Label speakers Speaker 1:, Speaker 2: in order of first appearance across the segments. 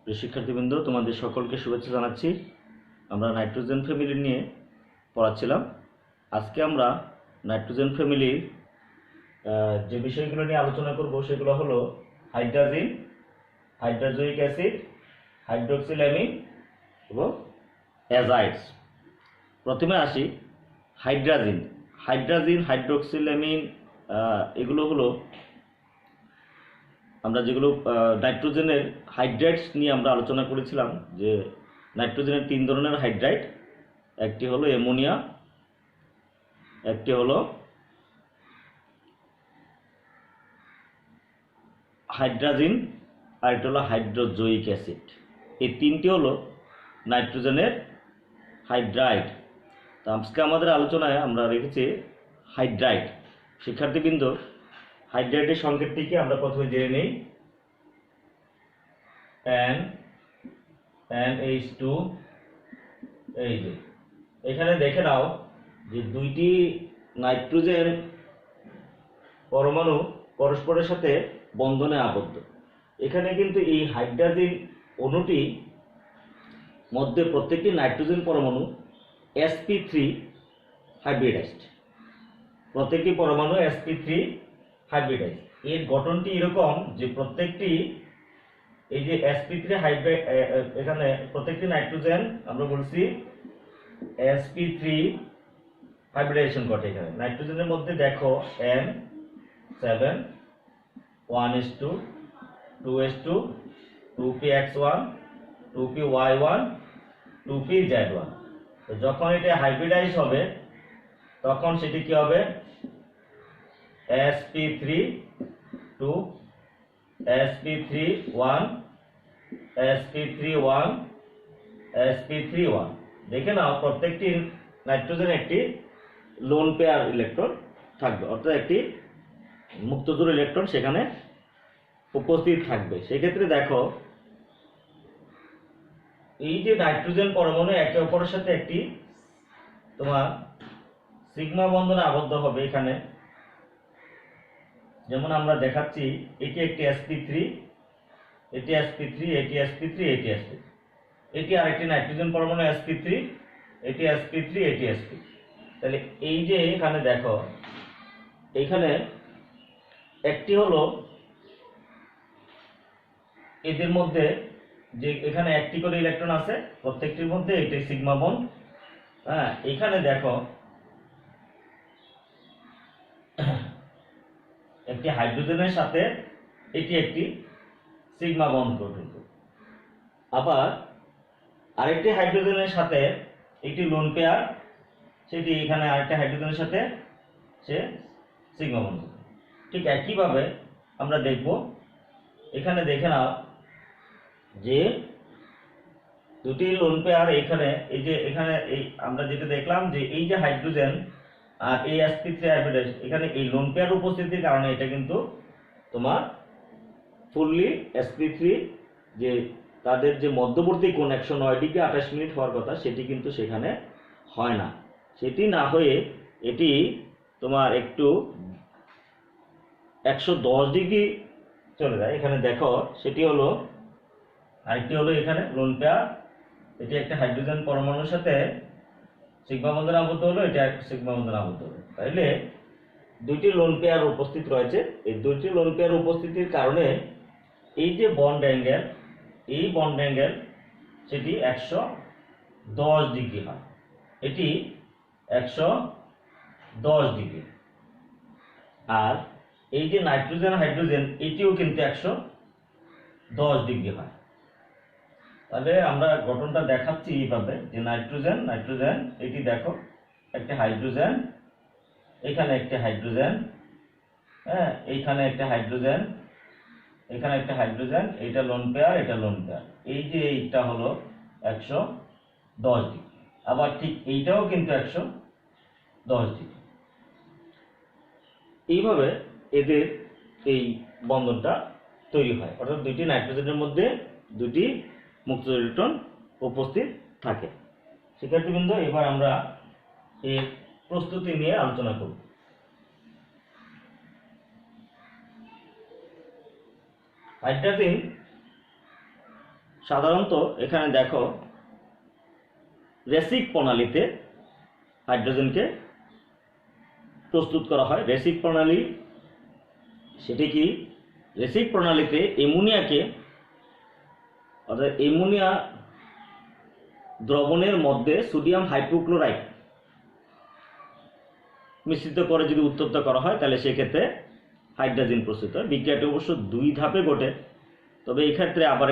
Speaker 1: প্রিয় শিক্ষার্থীবৃন্দ, তোমাদের সকলকে শুভেচ্ছা জানাচ্ছি। আমরা নাইট্রোজেন ফ্যামিলি নিয়ে পড়াচ্ছিলাম। আজকে আমরা নাইট্রোজেন ফ্যামিলির যে বিষয়গুলো নিয়ে আলোচনা করব সেগুলো হলো হাইড্রাজিন, হাইড্রোজয়িক অ্যাসিড, হাইড্রোক্সিল্যামিন এবং অ্যাজাইডস। প্রথমে আসি হাইড্রাজিন। হাইড্রাজিন, হাইড্রোক্সিল্যামিন এগুলো হলো আমরা যেগুলো নাইট্রোজেনের হাইড্রাইডস নিয়ে আমরা আলোচনা করেছিলাম যে নাইট্রোজেনের 3 ধরনের হাইড্রাইড। একটি হলো অ্যামোনিয়া, একটি হলো হাইড্রাজিন, আর একটা হলো হাইড্রোজয়িক অ্যাসিড। এই তিনটি হলো নাইট্রোজেনের হাইড্রাইড। তো আজকে আমাদের আলোচনায় আমরা রেখেছি হাইড্রাইড। শিক্ষার্থীবৃন্দ, হাইড্রাইডের সংকেতটি কি আমরা প্রথমে জেনে নেই। NH2, এই যে এখানে দেখে নাও যে দুইটি নাইট্রোজেন পরমাণু পরস্পরের সাথে বন্ধনে আবদ্ধ। এখানে কিন্তু এই হাইড্রাজিন অণুটি মধ্যে প্রত্যেকটি নাইট্রোজেন পরমাণু sp3 হাইব্রিডাইজড। প্রত্যেকটি পরমাণু sp3 হাইব্রিডাইজড। এর গঠনটি এরকম যে প্রত্যেকটি এই যে sp3 হাইব্রিড, এখানে প্রত্যেকটি নাইট্রোজেন আমরা বলছি sp3 হাইব্রিডাইজেশন ঘটে। এখানে নাইট্রোজেনের মধ্যে দেখো N7, 1s2, 2s2, 2px1, 2py1, 2pz1। তো যখন এটা হাইব্রিডাইজ হবে তখন সেটি কি হবে? sp3 2, sp3 1, sp3 1, sp3 1। দেখে নাও প্রত্যেকটি নাইট্রোজেন একটি লোন পেয়ার ইলেকট্রন থাকবে, অর্থাৎ একটি মুক্তজোড় ইলেকট্রন সেখানে উপস্থিত থাকবে। সেক্ষেত্রে দেখো এই যে নাইট্রোজেন পরমাণু একে অপরের সাথে একটি তোমার সিগমা বন্ধনে আবদ্ধ হবে। এখানে যেমন আমরা দেখাচ্ছি, এটি একটি sp3, এটি sp3, এটি sp3, এটি sp3, এটি আরেকটি নাইট্রোজেন পরমাণু sp3, এটি sp3, এটি sp3। তাহলে এই যে এখানে দেখো এইখানে একটি হলো এদের মধ্যে যে এখানে একটি করে ইলেকট্রন আছে প্রত্যেকটির মধ্যে, এটি সিগমা বন্ড। হ্যাঁ, এখানে দেখো একটি হাইড্রোজেনের সাথে এটি একটি সিগমা বন্ড গঠন করবে। আবার আরেকটি হাইড্রোজেনের সাথে একটি লোন পেয়ার, সেটি এখানে আরেকটি হাইড্রোজেনের সাথে সে সিগমা বন্ড করবে। ঠিক একইভাবে আমরা দেখব, এখানে দেখে নাও যে দুটি লোন পেয়ার এখানে, এই যে এখানে এই আমরা যেটা দেখলাম যে এই যে হাইড্রোজেন আর এই sp3 হাইব্রিডাইজ, এখানে এই লোন পেয়ার উপস্থিতির কারণে এটা কিন্তু তোমার ফুললি sp3 যে তাদের যে মধ্যবর্তী কোণ 109 ডিগ্রি 28 মিনিট হওয়ার কথা সেটি কিন্তু সেখানে হয় না। সেটি না হয়ে এটি তোমার একটু 110 ডিগ্রি চলে যায়। এখানে দেখো সেটি হলো আরেকটি হলো এখানে লোন পেয়ার, এটি একটা হাইড্রোজেন পরমাণুর সাথে সিগমা বন্ধনে আবদ্ধ হলো, এটা একটা সিগমা বন্ধনে আবদ্ধ হলো। তাইলে দুইটি লোন পেয়ার উপস্থিত রয়েছে। এই দুইটি লোন পেয়ার উপস্থিতির কারণে এই যে বন্ড অ্যাঙ্গেল, এই বন্ড অ্যাঙ্গেল সেটি 110 ডিগ্রি হয়। এটি 110 ডিগ্রি। আর এই যে নাইট্রোজেন হাইড্রোজেন এটিও কিন্তু 110 ডিগ্রি হয়। তাহলে আমরা গঠনটা দেখাচ্ছি এইভাবে যে নাইট্রোজেন নাইট্রোজেন এটি দেখো একটা হাইড্রোজেন, এখানে একটা হাইড্রোজেন, হ্যাঁ এইখানে একটা হাইড্রোজেন, এখানে একটা হাইড্রোজেন, এটা লোন পেয়ার, এটা লোন পেয়ার। এই যে এইটা হলো 110 ডিগ্রি। আবার ঠিক এইটাও কিন্তু 110 ডিগ্রি। এইভাবে এদের এই বন্ধনটা তৈরি হয়, অর্থাৎ দুইটি নাইট্রোজেনের মধ্যে দুটি মুক্ত ইলেকট্রন উপস্থিত থাকে। শিক্ষার্থীবৃন্দ, এবার আমরা এর প্রস্তুতি নিয়ে আলোচনা করব। হাইড্রাজিন সাধারণত এখানে দেখো রেসিক প্রণালীতে হাইড্রোজেনকে প্রস্তুত করা হয়। রেসিক প্রণালী সেটি কি? রেসিক প্রণালীতে অ্যামোনিয়াকে অর্থাৎ অ্যামোনিয়া দ্রবণের মধ্যে সোডিয়াম হাইপোক্লোরাইড মিশ্রিত করে যদি উত্তপ্ত করা হয় তাহলে সেক্ষেত্রে হাইড্রোজেন প্রস্তুত হয়। বিক্রিয়াটি অবশ্য 2 ধাপে ঘটে, তবে এই ক্ষেত্রে আবার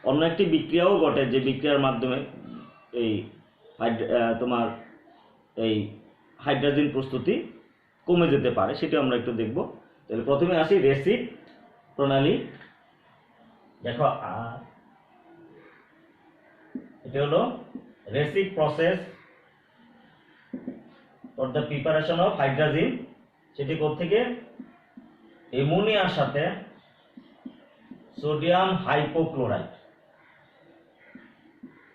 Speaker 1: অন্য একটি বিক্রিয়াও ঘটে, যে বিক্রিয়ার মাধ্যমে এই তোমার এই হাইড্রোজেন প্রস্তুতি কমে যেতে পারে, সেটা আমরা একটু দেখব। তাহলে প্রথমে আসি রেসিক প্রণালী। দেখো এটা হলো Raschig process for the preparation of hydrogen. সেটি কোত্থেকে? অ্যামোনিয়ার সাথে সোডিয়াম হাইপোক্লোরাইড,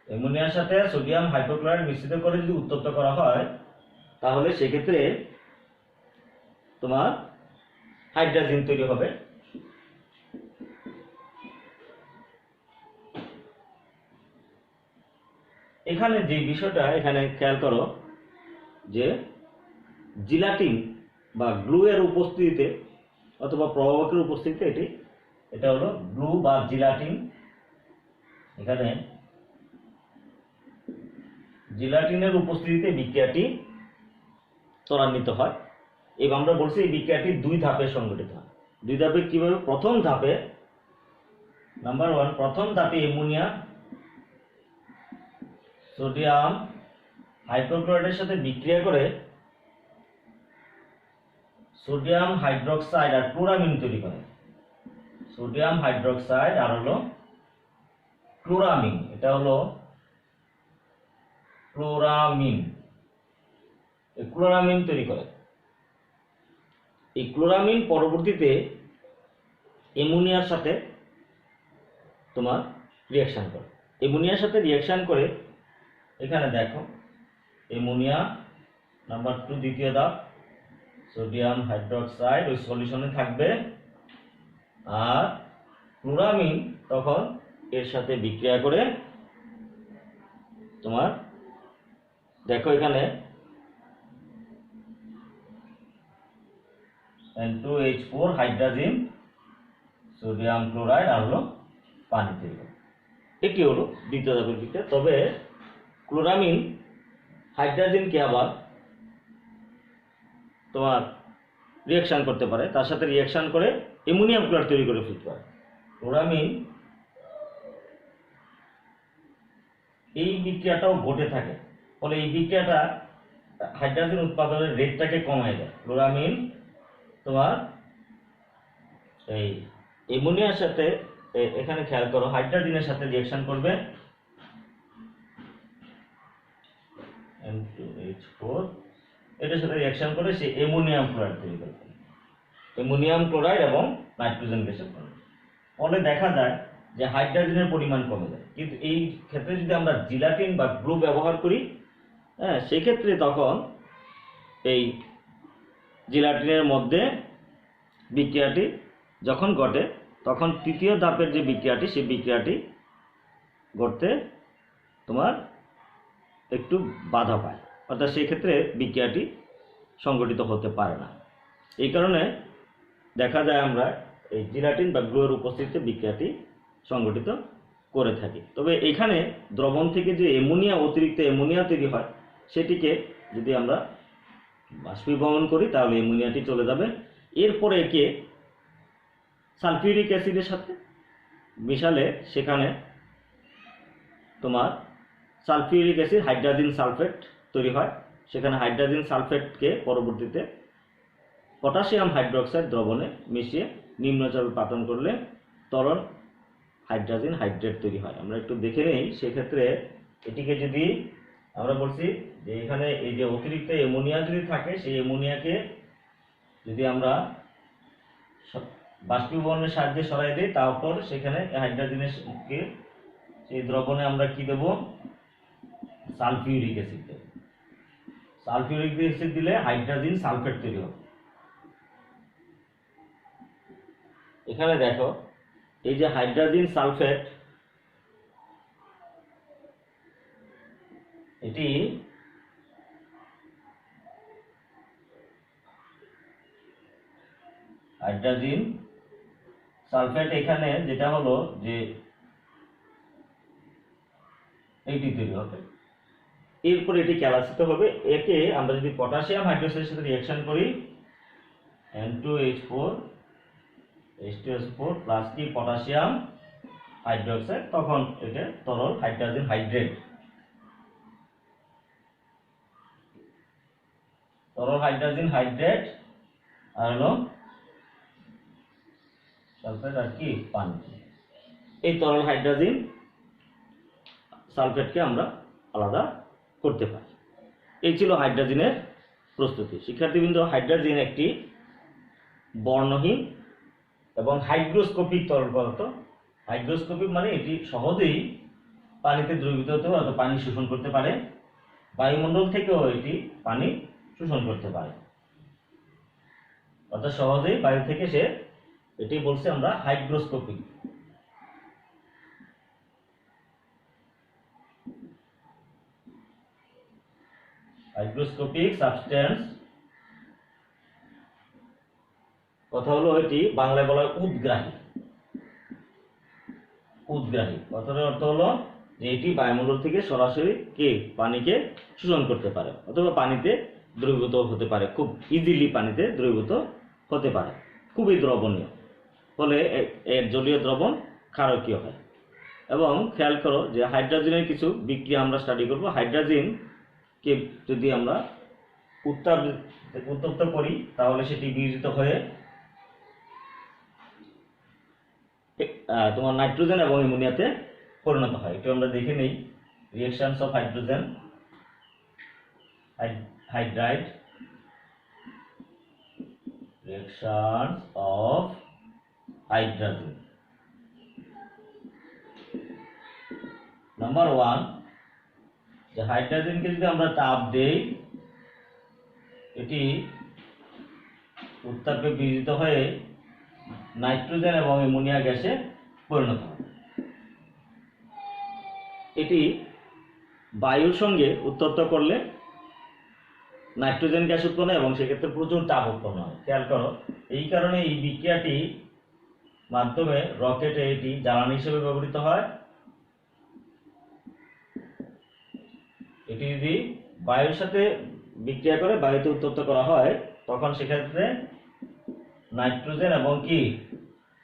Speaker 1: অ্যামোনিয়ার সাথে সোডিয়াম হাইপোক্লোরাইড মিশ্রিত করে যদি উত্তপ্ত করা হয় তাহলে সেক্ষেত্রে তোমার হাইড্রোজেন তৈরি হবে। এখানে যে বিষয়টা এখানে খেয়াল করো যে জিলাটিন বা গ্লু এর উপস্থিতিতে অথবা প্রভাবকের উপস্থিতিতে এটা হলো গ্লু বা জিলাটিন। এখানে জিলাটিনের উপস্থিতিতে বিক্রিয়াটি ত্বরান্বিত হয় এবং আমরা বলছি এই বিক্রিয়াটি 2 ধাপে সংঘটিত হয়। 2 ধাপে কিভাবে? প্রথম ধাপে নাম্বার 1, প্রথম ধাপে অ্যামোনিয়া সোডিয়াম হাইপোক্লোরাইডের সাথে বিক্রিয়া করে সোডিয়াম হাইড্রোক্সাইড আর ক্লোরামিন তৈরি করে। সোডিয়াম হাইড্রোক্সাইড আর হলো ক্লোরামিন, এটা হলো ক্লোরামিন, এই ক্লোরামিন তৈরি করে। এই ক্লোরামিন পরবর্তীতে অ্যামোনিয়ার সাথে তোমার রিঅ্যাকশন করে। অ্যামোনিয়ার সাথে রিঅ্যাকশন করে এখানে দেখো অ্যামোনিয়া নাম্বার 2 দ্বিতীয় ধাপ, সোডিয়াম হাইড্রোক্সাইড ওই সলিউশনে থাকবে আর ক্লোরামিন তখন এর সাথে বিক্রিয়া করে তোমার দেখো এখানে N2H4 হাইড্রোজেন সোডিয়াম ক্লোরাইড আর হলো পানি তৈরি করে। এটি হলো দ্বিতীয় ধাপের বিক্রিয়া। তবে ক্লোরামিন হাইড্রোজেনকে আবার তোমার রিঅ্যাকশন করতে পারে, তার সাথে রিঅ্যাকশন করে অ্যামোনিয়াম ক্লোরাইড তৈরি করে ফেলতে পারে। ক্লোরামিন এই বিক্রিয়াটাও ঘটে থাকে, ফলে এই বিক্রিয়াটা হাইড্রোজেন উৎপাদনের রেটটাকে কমায় দেয়। ক্লোরামিন তোমার এই অ্যামোনিয়ার সাথে এখানে খেয়াল করো হাইড্রোজেনের সাথে রিঅ্যাকশন করবে N2H4, এটার সাথে রিঅ্যাকশন করে সে অ্যামোনিয়াম ক্লোরাইড তৈরি করবে, অ্যামোনিয়াম ক্লোরাইড এবং নাইট্রোজেন গ্যাসের ফলে। ফলে দেখা যায় যে হাইড্রোজেনের পরিমাণ কমে যায়। কিন্তু এই ক্ষেত্রে যদি আমরা জিলাটিন বা গ্লু ব্যবহার করি, হ্যাঁ, সেই ক্ষেত্রে তখন এই জিলাটিনের মধ্যে বিক্রিয়াটি যখন ঘটে তখন তৃতীয় ধাপের যে বিক্রিয়াটি সেই বিক্রিয়াটি ঘটতে তোমার একটু বাধা পায়, অর্থাৎ সেই ক্ষেত্রে বিক্রিয়াটি সংগঠিত হতে পারে না। এই কারণে দেখা যায় আমরা এই জিলাটিন বা গ্লুয়ের উপস্থিতিতে বিক্রিয়াটি সংগঠিত করে থাকি। তবে এখানে দ্রবণ থেকে যে অতিরিক্ত অ্যামোনিয়া তৈরি হয় সেটিকে যদি আমরা বাষ্পীভবন করি তাহলে অ্যামোনিয়াটি চলে যাবে। এরপরে একে সালফিউরিক অ্যাসিডের সাথে মিশালে সেখানে তোমার সালফিউরিক অ্যাসিড হাইড্রোজেন সালফেট তৈরি হয়। সেখানে হাইড্রোজেন সালফেটকে পরবর্তীতে পটাশিয়াম হাইড্রোক্সাইড দ্রবণে মিশিয়ে নিম্নচাপে পাতন করলে তরল হাইড্রোজেন হাইড্রেট তৈরি হয়। আমরা একটু দেখে নেই। সেক্ষেত্রে এটিকে যদি আমরা বলছি যে এখানে এই যে অতিরিক্ত অ্যামোনিয়া যদি থাকে সেই অ্যামোনিয়াকে যদি আমরা বাষ্পীভবনের সাহায্যে সরাই দিই তারপর সেখানে হাইড্রোজেনের সেই দ্রবণে আমরা কি দেব? সালফিউরিক অ্যাসিড দেব। সালফিউরিক অ্যাসিড দিলে হাইড্রোজেন সালফেট তৈরি হবে। এখানে দেখো এই যে হাইড্রোজেন সালফেট এটি হাইড্রোজেন সালফেট। এখানে যেটা হলো যে এইটি তৈরি হবে, এরপর এটি ক্যালাসিত হবে। একে আমরা যদি পটাশিয়াম হাইড্রোক্সাইডের সাথে রিঅ্যাকশন করি N2H4 H2S4 প্লাস কি পটাশিয়াম হাইড্রোক্সাইড, তখন এটা তরল হাইড্রোজেন হাইড্রেট। তরল হাইড্রোজেন হাইড্রেট আর হলো সালফেট আর কি পানি। এই তরল হাইড্রোজেন সালফেটকে আমরা আলাদা করতে পারি। এই ছিল হাইড্রোজেনের প্রস্তুতি। শিক্ষার্থীবৃন্দ, হাইড্রোজেন একটি বর্ণহীন এবং হাইগ্রোস্কোপিক তরল পদার্থ। হাইগ্রোস্কোপিক মানে এটি সহজেই পানিতে দ্রবীভূত হতে পারে, অর্থাৎ পানি শোষণ করতে পারে। বায়ুমণ্ডল থেকেও এটি পানি শোষণ করতে পারে, অর্থাৎ সহজেই বায়ু থেকে সে, এটি বলছে আমরা হাইগ্রোস্কোপিক। হাইগ্রোস্কোপিক সাবস্টেন্স কথা হলো এটি বাংলায় বলা হয় উদগ্রাহী। উদগ্রাহী কথার অর্থ হলো যে এটি বায়ুমণ্ডল থেকে সরাসরি পানিকে শোষণ করতে পারে, অথবা পানিতে দ্রবীভূত হতে পারে, খুব ইজিলি পানিতে দ্রবীভূত হতে পারে, খুবই দ্রবণীয়, ফলে এর জলীয় দ্রবণ ক্ষারকীয় হয়। এবং খেয়াল করো যে হাইড্রোজেনের কিছু বিক্রিয়া আমরা স্টাডি করব। হাইড্রোজেনকে যদি আমরা উত্তপ্ত করি তাহলে সেটি বিয়োজিত হয়ে তোমার নাইট্রোজেন এবং অ্যামোনিয়াতে পরিণত হয়। একটু আমরা দেখে নেই reactions of hydrogen hydride, reactions of hydrogen. Number 1, যে হাইড্রোজেনকে যদি আমরা তাপ দেই, এটি উত্তাপে বিয়োজিত হয়ে নাইট্রোজেন এবং অ্যামোনিয়া গ্যাসে পরিণত হয়। এটি বায়ুর সঙ্গে উত্তপ্ত করলে নাইট্রোজেন গ্যাস উৎপন্ন হয় এবং সেক্ষেত্রে প্রচুর তাপ উৎপন্ন হয়। খেয়াল করো, এই কারণে এই বিক্রিয়াটি মাধ্যমে রকেটে এটি জ্বালানি হিসেবে ব্যবহৃত হয়। এটি যদি বায়ুর সাথে বিক্রিয়া করে বায়ুতে উত্তপ্ত করা হয়, তখন সেক্ষেত্রে নাইট্রোজেন এবং কি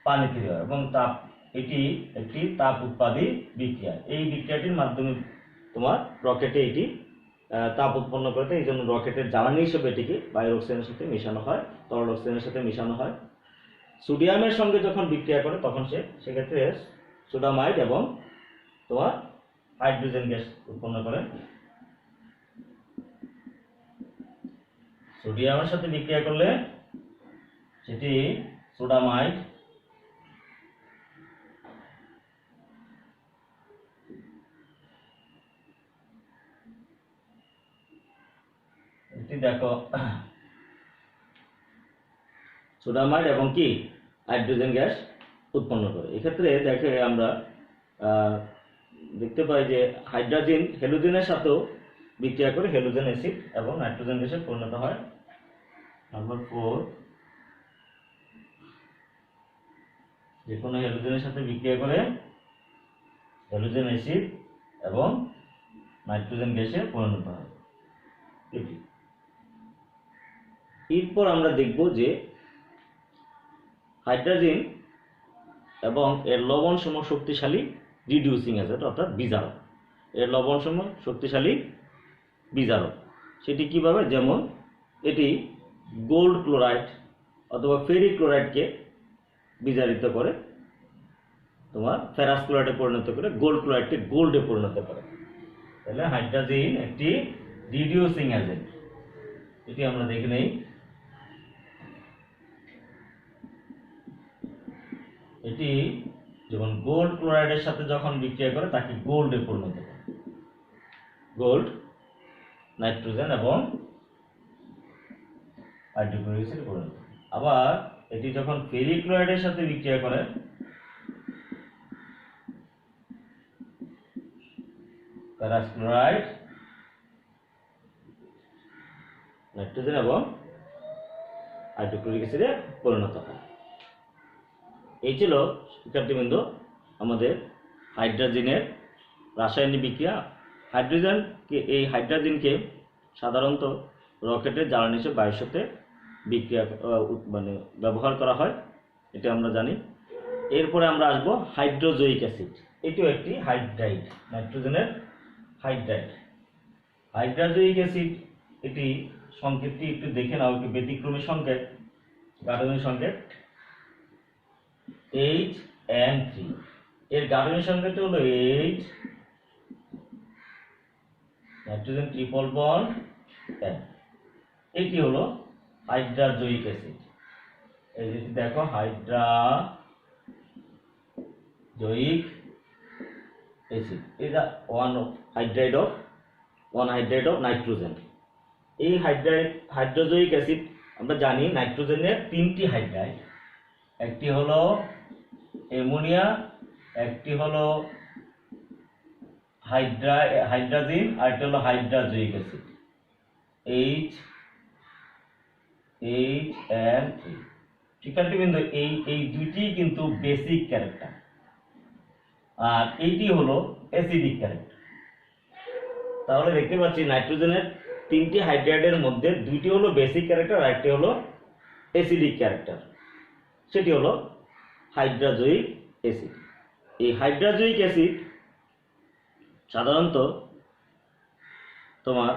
Speaker 1: পানি তৈরি হয় এবং এটি একটি তাপ উৎপাদী বিক্রিয়া। এই বিক্রিয়াটির মাধ্যমে তোমার রকেটে এটি তাপ উৎপন্ন করতে, এই জন্য রকেটের জ্বালানি হিসেবে এটিকে বায়ুর অক্সিজেনের সাথে মেশানো হয়, তরল অক্সিজেনের সাথে মেশানো হয়। সোডিয়ামের সঙ্গে যখন বিক্রিয়া করে তখন সেক্ষেত্রে সোডামাইড এবং তোমার হাইড্রোজেন গ্যাস উৎপন্ন করে। সোডিয়ামের সাথে বিক্রিয়া করলে সেটি সোডামাইড, এটি দেখো সোডামাইড এবং কি হাইড্রোজেন গ্যাস উৎপন্ন করে। এক্ষেত্রে দেখে আমরা দেখতে পাই যে হাইড্রোজেন হ্যালোজেনের সাথেও বিক্রিয়া করে হ্যালোজেন অ্যাসিড এবং নাইট্রোজেন গ্যাসে পরিণত হয়। নাম্বার 4, যে কোনো হ্যালোজেনের সাথে বিক্রিয়া করে হ্যালোজেন অ্যাসিড এবং নাইট্রোজেন গ্যাসে পরিণত হয়। এরপর আমরা দেখব যে হাইড্রোজেন এবং এর লবণ সম শক্তিশালী রিডিউসিং এজেন্ট, অর্থাৎ বিজারক। এর লবণ সম শক্তিশালী বিজারক, সেটি কিভাবে? যেমন এটি গোল্ড ক্লোরাইড অথবা ফেরিক ক্লোরাইডকে বিজারিত করে, তোমার ফেরাস ক্লোরাইডে পরিণত করে, গোল্ড ক্লোরাইডকে গোল্ডে পরিণত করে। তাহলে হাইড্রোজেন একটি রিডিউসিং এজেন্ট, এটি আমরা দেখে নেই। এটি যেমন গোল্ড ক্লোরাইডের সাথে যখন বিক্রিয়া করে তাকে গোল্ডে পরিণত করে, গোল্ড, নাইট্রোজেন এবং হাইড্রোক্লোরিক অ্যাসিডে পরিণত করে। আবার এটি যখন ফেরিক ক্লোরাইডের সাথে বিক্রিয়া করে, ফেরাস ক্লোরাইড নাইট্রোজেন এবং হাইড্রোক্লোরিক অ্যাসিডে পরিণত হয়। এই ছিল শিক্ষার্থীবৃন্দ আমাদের হাইড্রোজেনের রাসায়নিক বিক্রিয়া। এই হাইড্রোজেনকে সাধারণত রকেটের জ্বালানি হিসেবে বায়ুর সাথে বিক্রিয়া মানে ব্যবহার করা হয়, এটা আমরা জানি। এরপরে আমরা আসবো হাইড্রোজয়িক অ্যাসিড। এটিও একটি হাইড্রাইড, নাইট্রোজেনের হাইড্রাইড। হাইড্রোজয়িক অ্যাসিড, এটি সংকেতটি একটু দেখে নাও, একটু ব্যতিক্রমী সংকেত, গাঠনিক সংকেত HN3। এর গাঠনিক সংকেতটি হলো H, nitrogen triple bond N। এটি হলো হাইড্রোজয়িক অ্যাসিড। এই যে দেখো, hydrazoic acid is one hydride of nitrogen. এই হাইড্রোজয়িক অ্যাসিড আমরা জানি নাইট্রোজেনের 3টি হাইড্রাইড, একটি হলো অ্যামোনিয়া, একটি হলো হাইড্রাজিন, আর একটা হলো হাইড্রোজয়িক অ্যাসিড HN3। শিক্ষার্থীবৃন্দ, এই দুইটি কিন্তু বেসিক ক্যারেক্টার, আর এইটি হলো অ্যাসিডিক ক্যারেক্টার। তাহলে দেখতে পাচ্ছি নাইট্রোজেনের 3টি হাইড্রাইডের মধ্যে 2টি হলো বেসিক ক্যারেক্টার আর একটি হলো অ্যাসিডিক ক্যারেক্টার, সেটি হলো হাইড্রোজয়িক অ্যাসিড। এই হাইড্রোজয়িক অ্যাসিড সাধারণত তোমার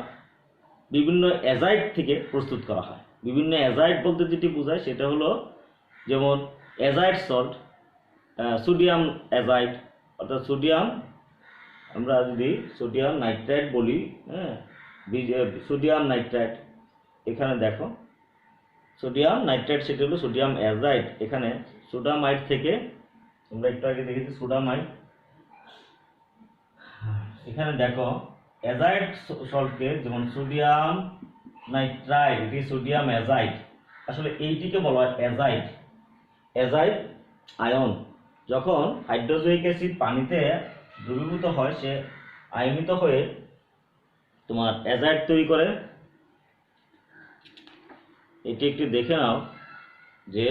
Speaker 1: বিভিন্ন অ্যাজাইড থেকে প্রস্তুত করা হয়। বিভিন্ন অ্যাজাইড বলতে যেটি বোঝায় সেটা হলো যেমন অ্যাজাইড সল্ট, সোডিয়াম অ্যাজাইড, অর্থাৎ সোডিয়াম, আমরা যদি সোডিয়াম নাইট্রাইট বলি, হ্যাঁ, সোডিয়াম নাইট্রাইট, এখানে দেখো সোডিয়াম নাইট্রাইট, সেটি হলো সোডিয়াম অ্যাজাইড। এখানে সোডামাইড থেকে, আমরা একটু আগে দেখেছি সোডামাইড, এখানে দেখো অ্যাজাইড সল্টকে, যেমন সোডিয়াম নাইট্রাইট, এটি সোডিয়াম অ্যাজাইড। আসলে এইটিকে বলা হয় অ্যাজাইড আয়ন। যখন হাইড্রোজয়িক অ্যাসিড পানিতে দ্রবীভূত হয়, সে আয়নিত হয়ে তোমার অ্যাজাইড তৈরি করে। এটি একটি দেখে নাও যে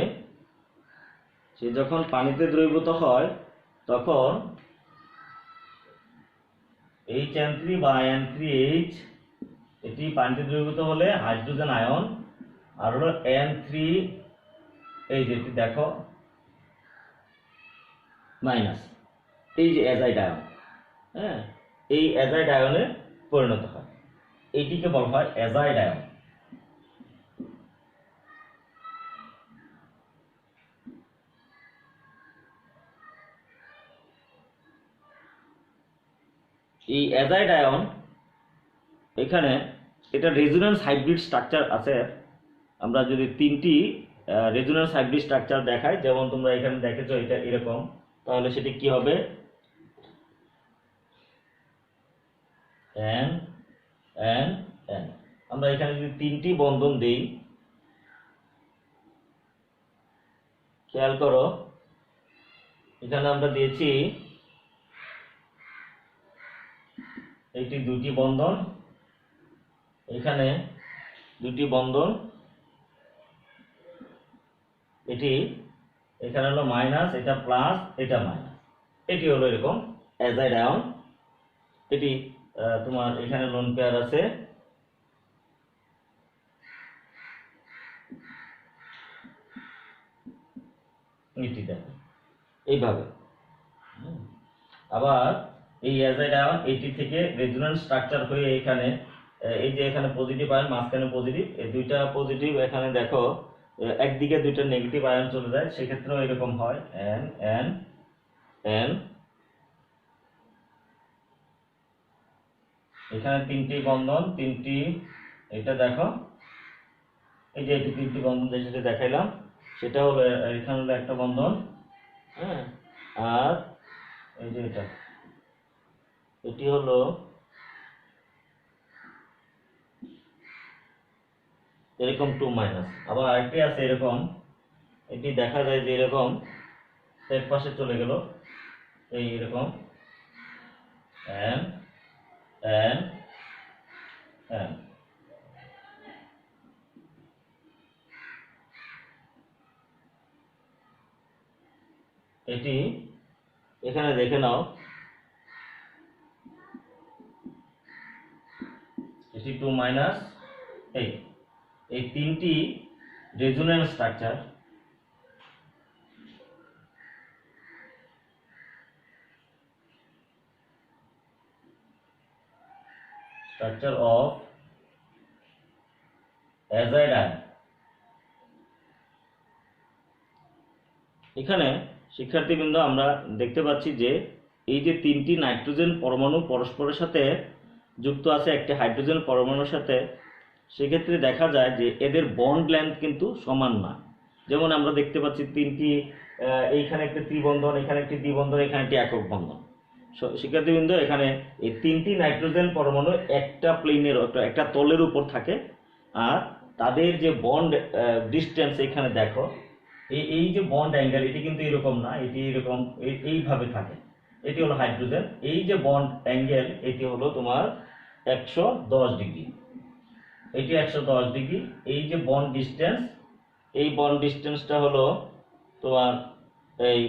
Speaker 1: সে যখন পানিতে দ্রবীভূত হয় তখন HN3 বা N3H, এটি পানিতে দ্রবীভূত হলে হাইড্রোজেন আয়ন, আর হলো N3, এই যে দেখো মাইনাস, এই যে অ্যাজাইড আয়ন, হ্যাঁ, এই অ্যাজাইড আয়নে পরিণত হয়। এইটিকে বলা হয় অ্যাজাইড আয়ন। এই অ্যাজাইড আয়ন, এখানে এটা রেজোন্যান্স হাইব্রিড স্ট্রাকচার আছে। আমরা যদি 3টি রেজোন্যান্স হাইব্রিড স্ট্রাকচার দেখাই, যেমন তোমরা এখানে দেখেছো এটা এরকম, তাহলে সেটি কি হবে, N N N। আমরা এখানে যদি 3টি বন্ধন দেই, খেয়াল করো, এখানে আমরা দিয়েছি এইটি 2টি বন্ধন, এখানে 2টি বন্ধন, এটি এখানে হলো মাইনাস, এটা প্লাস, এটা মাইনাস, এটি হলো এরকম অ্যাজাইড আয়ন। এটি তোমার এখানে লোন পেয়ার আছে, এটি দেখো এইভাবে। আবার এই অ্যাজাইড আয়ন এটি থেকে রেজোন্যান্স স্ট্রাকচার হয়ে এখানে, এই যে এখানে পজিটিভ আয়ন, মাঝখানে পজিটিভ, এই দুইটা পজিটিভ, এখানে দেখো একদিকে দুইটা নেগেটিভ আয়ন চলে যায়, সেক্ষেত্রেও এরকম হয় N N N। এখানে 3টি বন্ধন, 3টি, এটা দেখো, এই যে এটি 3টি বন্ধন যেটা দেখাইলাম, সেটা হলো এখানে হলো একটা বন্ধন, হ্যাঁ, আর এই যে এটি হলো এরকম 2 মাইনাস। আবার আরেকটি আছে এরকম, এটি দেখা যায় যে এরকম এক পাশে চলে গেল, এই এরকম N N N। এটি এখানে দেখে নাও, এটি 2 মাইনাস 8। এই তিনটি resonance structure, structure of azide ion. এখানে শিক্ষার্থীবৃন্দ আমরা দেখতে পাচ্ছি যে এই যে তিনটি নাইট্রোজেন পরমাণু পরস্পরের সাথে যুক্ত আছে একটি হাইড্রোজেন পরমাণুর সাথে, সেক্ষেত্রে দেখা যায় যে এদের বন্ড লেন্থ কিন্তু সমান না। যেমন আমরা দেখতে পাচ্ছি তিনটি, এইখানে একটি ত্রিবন্ধন, এখানে একটি দ্বিবন্ধন, এখানে একটি একক বন্ধন। শিক্ষার্থীবৃন্দ এখানে এই তিনটি নাইট্রোজেন পরমাণু একটা প্লেনের একটা তলের উপর থাকে, আর তাদের যে বন্ড ডিস্টেন্স এখানে দেখো, এই যে বন্ড অ্যাঙ্গেল এটি কিন্তু এরকম না, এটি এরকম এইভাবে থাকে। এটি হলো হাইড্রোজেন, এই যে বন্ড অ্যাঙ্গেল এটি হলো তোমার 110 ডিগ্রি, এটি 110 ডিগ্রি। এই যে বন্ড ডিস্টেন্স, এই বন্ড ডিস্টেন্সটা হলো তোমার এই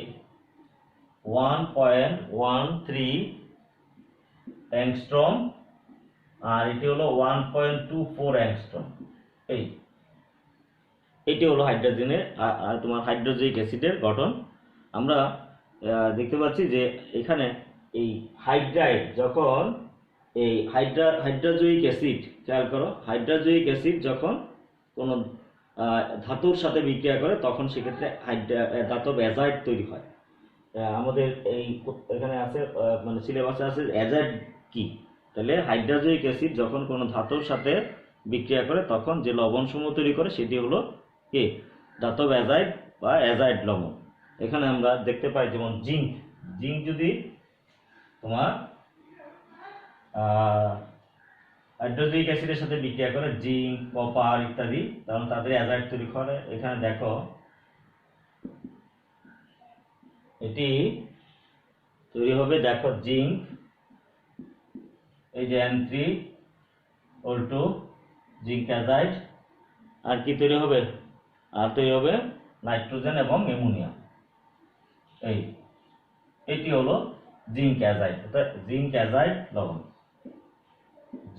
Speaker 1: 1.13 অ্যাংস্ট্রম, আর এটি হলো 1.24 অ্যাংস্ট্রম। এটি হলো হাইড্রোজেনের তোমার হাইড্রোজেনিক অ্যাসিডের গঠন। আমরা দেখতে পাচ্ছি যে এখানে এই হাইড্রাইড, যখন এই হাইড্রোজয়িক অ্যাসিড, খেয়াল করো, হাইড্রোজয়িক অ্যাসিড যখন কোনো ধাতুর সাথে বিক্রিয়া করে তখন সেক্ষেত্রে ধাতব অ্যাজাইড তৈরি হয়। আমাদের এই এখানে আছে, মানে সিলেবাসে আছে অ্যাজাইড কি, তাহলে হাইড্রোজয়িক অ্যাসিড যখন কোনো ধাতুর সাথে বিক্রিয়া করে তখন যে লবণসমূহ তৈরি করে সেটি হলো কি, ধাতব অ্যাজাইড বা অ্যাজাইড লবণ। এখানে আমরা দেখতে পাই যেমন জিঙ্ক, জিঙ্ক যদি তোমার হাইড্রোজয়িক অ্যাসিডের সাথে বিক্রিয়া করে, জিঙ্ক, কপার ইত্যাদি, তখন তাদের অ্যাজাইড তৈরি করে। এখানে দেখো এটি তৈরি হবে, দেখো জিঙ্ক, এই যে N3O2 জিঙ্ক অ্যাজাইড, আর কি তৈরি হবে, আর তৈরি হবে নাইট্রোজেন এবং অ্যামোনিয়া। এটি হলো জিঙ্ক অ্যাজাইড, অর্থাৎ জিঙ্ক অ্যাজাইড লবণ,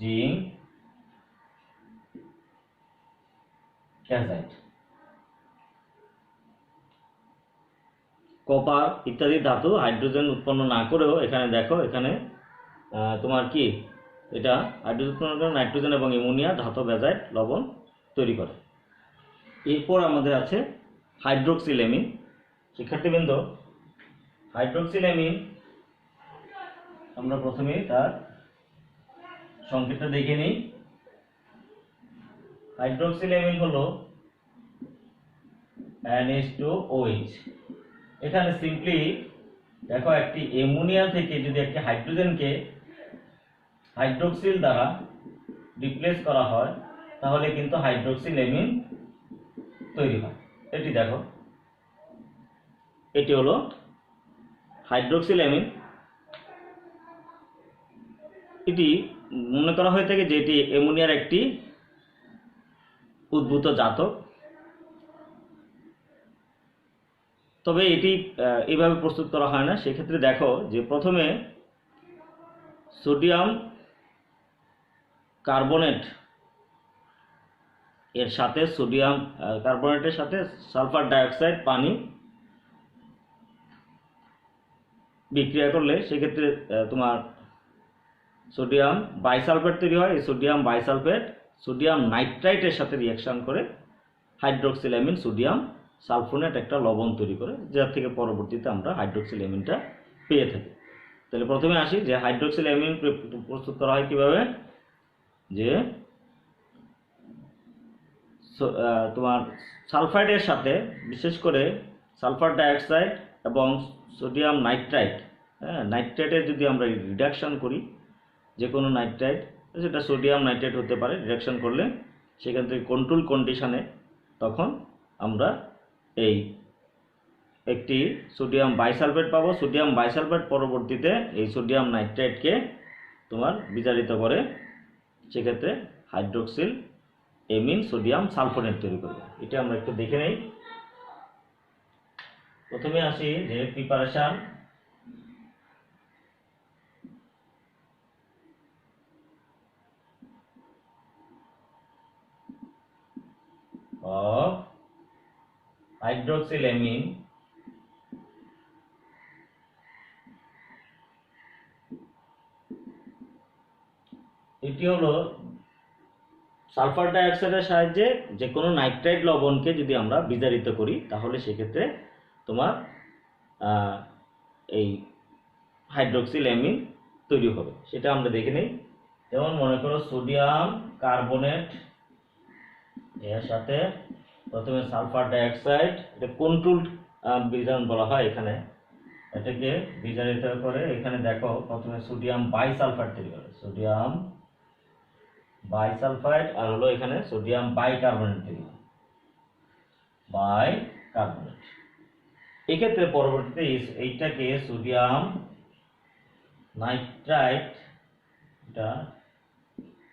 Speaker 1: জিঙ্ক অ্যাজাইড। কপার ইত্যাদি ধাতু হাইড্রোজেন উৎপন্ন না করেও এখানে দেখো, এখানে তোমার কি, এটা হাইড্রোজেন উৎপন্ন করে নাইট্রোজেন এবং অ্যামোনিয়া ধাতব অ্যাজাইড লবণ তৈরি করে। এরপর আমাদের আছে হাইড্রোক্সিল অ্যামিন। শিক্ষার্থীবৃন্দ, হাইড্রোক্সিল অ্যামিন আমরা প্রথমে তার সংকেতটা দেখে নিই। হাইড্রোক্সিল অ্যামিন হলো NH2OH। এখানে সিম্পলি দেখো, একটি অ্যামোনিয়া থেকে যদি একটি হাইড্রোজেনকে হাইড্রোক্সিল দ্বারা রিপ্লেস করা হয় তাহলে কিন্তু হাইড্রোক্সিল অ্যামিন তৈরি হয়। এটি দেখো, এটি হলো হাইড্রোক্সিল অ্যামিন। এটি মনে করা হয়ে থাকে যে এটি অ্যামোনিয়ার একটি উদ্ভূত জাতক, তবে এটি এইভাবে প্রস্তুত করা হয় না। সেক্ষেত্রে দেখো যে প্রথমে সোডিয়াম কার্বনেট এর সাথে, সোডিয়াম কার্বনেটের সাথে সালফার ডাইঅক্সাইড পানি বিক্রিয়া করলে সেক্ষেত্রে তোমার সোডিয়াম বাইসালফেট তৈরি হয়। এই সোডিয়াম বাইসালফেট সোডিয়াম নাইট্রাইটের সাথে রিয়াকশন করে হাইড্রোক্সিল অ্যামিন সোডিয়াম সালফোনেট একটা লবণ তৈরি করে, যার থেকে পরবর্তীতে আমরা হাইড্রোক্সিল অ্যামিনটা পেয়ে থাকি। তাহলে প্রথমে আসি যে হাইড্রোক্সিল অ্যামিন প্রস্তুত করা হয় কিভাবে, যে তোমার সালফাইডের সাথে, বিশেষ করে সালফার ডাইঅক্সাইড এবং সোডিয়াম নাইট্রাইট, নাইট্রাইটের যদি আমরা রিডাকশন করি, যে কোনো নাইট্রাইট, সেটা সোডিয়াম নাইট্রাইট হতে পারে, রিডাকশন করলে সেখান থেকে কন্ট্রোল কন্ডিশনে তখন আমরা এই একটি সোডিয়াম বাইসালফেট পাবো। সোডিয়াম বাইসালফেট পরবর্তীতে এই সোডিয়াম নাইট্রাইটকে তোমার বিজারিত করে, সেক্ষেত্রে হাইড্রোক্সিল অ্যামিন সোডিয়াম সালফোনেট তৈরি করবে। এটা আমরা একটু দেখে নেই। প্রথমে আসি যে প্রিপারেশন অফ হাইড্রোক্সিলেমিন এটি হলো সালফার ডাইঅক্সাইডের সাহায্যে যে কোনো নাইট্রাইট লবণকে যদি আমরা বিজারিত করি তাহলে সেক্ষেত্রে তোমার এই হাইড্রোক্সিলেমিন তৈরি হবে, সেটা আমরা দেখে নিই। যেমন মনে করো সোডিয়াম কার্বনেট এর সাথে প্রথমে সালফার ডাইঅক্সাইড, এটা কন্ট্রোলড বিজারণ বলা হয় এখানে, এটাকে বিজারিত করে এখানে দেখো প্রথমে সোডিয়াম বাইসালফাইড তৈরি করে, সোডিয়াম বাইসালফাইড, আর হলো এখানে সোডিয়াম বাইকার্বনেট তৈরি হয়, বাইকার্বনেট। এক্ষেত্রে পরবর্তীতে এইটাকে সোডিয়াম নাইট্রাইট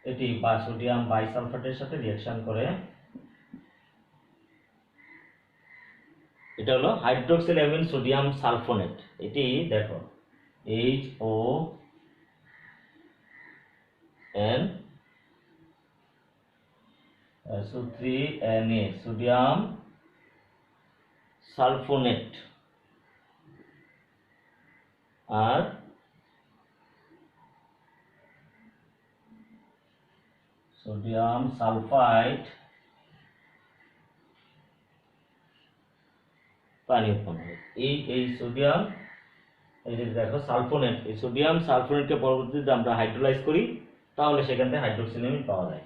Speaker 1: এটি বা সোডিয়াম বাইসালফেটের সাথে রিঅ্যাকশন করে, এটা হলো হাইড্রোক্সিলেমিন সোডিয়াম সালফোনেট। এটি দেখো HON SO3Na সোডিয়াম সালফোনেট, আর সোডিয়াম সালফাইড পানি উৎপন্ন হয়। এই সোডিয়াম, এই যে দেখো সালফোনেট, এই সোডিয়াম সালফোনেটকে পরবর্তীতে আমরা হাইড্রোলাইজ করি, তাহলে সেখান থেকে হাইড্রোক্সিলেমিন পাওয়া যায়।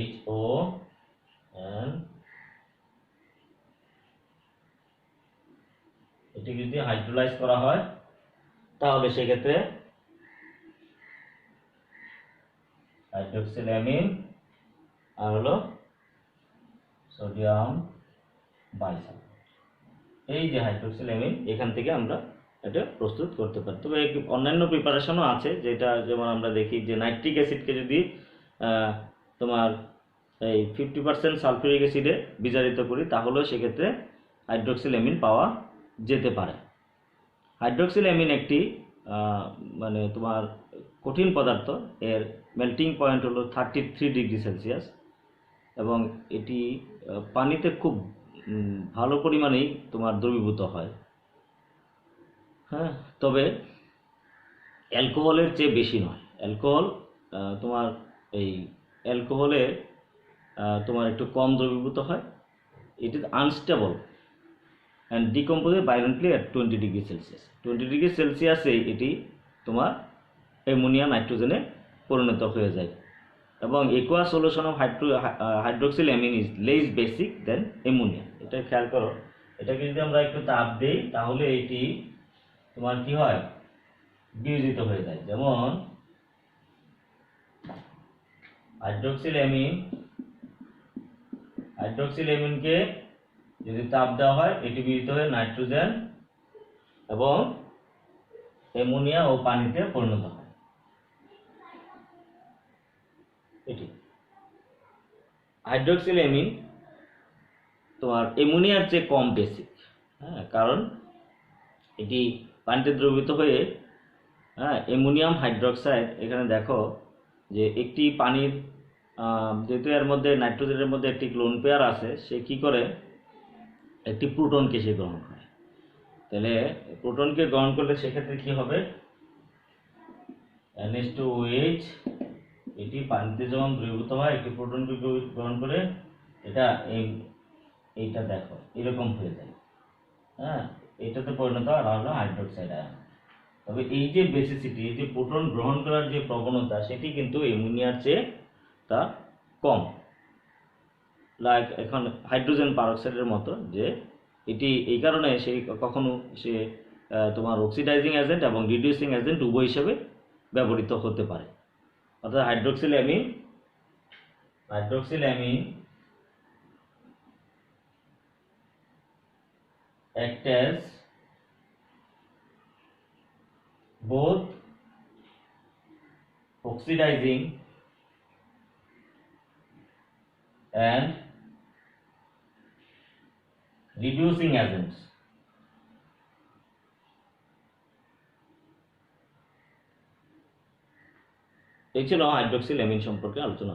Speaker 1: HON এটি যদি হাইড্রোলাইজ করা হয় তাহলে সেক্ষেত্রে হাইড্রোক্সিলেমিন আর হলো সোডিয়াম বাইসালফেট, এই যে হাইড্রোক্সিলেমিন, এখান থেকে আমরা এটা প্রস্তুত করতে পারি। তবে অন্যান্য প্রিপারেশনও আছে, যেটা যেমন আমরা দেখি যে নাইট্রিক অ্যাসিডকে যদি তোমার এই 50% সালফিউরিক অ্যাসিডে বিজারিত করি তাহলেও সেক্ষেত্রে হাইড্রোক্সিলেমিন পাওয়া যেতে পারে। হাইড্রোক্সিলেমিন একটি মানে তোমার কঠিন পদার্থ, এর মেল্টিং পয়েন্ট হলো 33 ডিগ্রি সেলসিয়াস, এবং এটি পানিতে খুব ভালো পরিমাণেই তোমার দ্রবীভূত হয়। হ্যাঁ, তবে অ্যালকোহলের চেয়ে বেশি নয়। অ্যালকোহল তোমার এই অ্যালকোহলে তোমার একটু কম দ্রবীভূত হয়। It is unstable and decomposed violently at 20 degree Celsius. 20 degree সেলসিয়াসে এটি তোমার অ্যামোনিয়া নাইট্রোজেনে পরিণত হয়ে যায়, এবং aqua solution of hydroxylamine is less basic than ammonia. এটা খেয়াল করো, এটাকে যদি আমরা একটু তাপ দিই তাহলে এটি তোমার কি হয়, বিয়োজিত হয়ে যায়। যেমন হাইড্রোক্সিলেমিনকে যদি তাপ দেওয়া হয় এটি বিয়োজিত হয়ে নাইট্রোজেন এবং অ্যামোনিয়া ও পানিতে পরিণত হয়। এটি হাইড্রোক্সিলেমিন তোমার অ্যামোনিয়ার চেয়ে কম বেসিক, হ্যাঁ, কারণ এটি পানিতে দ্রবীভূত হয়ে অ্যামোনিয়াম হাইড্রোক্সাইড, এখানে দেখো যে একটি পানির যেহেতু এর মধ্যে নাইট্রোজেনের মধ্যে একটি লোন পেয়ার আছে, সে কি করে একটি প্রোটনকে সে গ্রহণ করে। তাহলে প্রোটনকে গ্রহণ করলে সেক্ষেত্রে কি হবে, NH2OH এটি পানিতে যখন দ্রবীভূত হয় একটি প্রোটনকে গ্রহণ করে, এটা এইটা দেখো এরকম হয়ে যায়, হ্যাঁ, এটাতে পরিণত হলো হাইড্রোক্সাইড আয়ন। তবে এই যে বেসিসিটি, এই যে প্রোটন গ্রহণ করার যে প্রবণতা, সেটি কিন্তু অ্যামোনিয়ার চেয়ে তা কম। লাইক এখন হাইড্রোজেন পারঅক্সাইডের মতো, যে এটি এই কারণে সেই কখনো সে তোমার অক্সিডাইজিং এজেন্ট এবং রিডিউসিং এজেন্ট উভয় হিসেবে ব্যবহৃত হতে পারে। অর্থাৎ হাইড্রোক্সিলেমিন act as both oxidizing and reducing agents এই ছিল হাইড্রক্সিল অ্যামিন সম্পর্কে আলোচনা।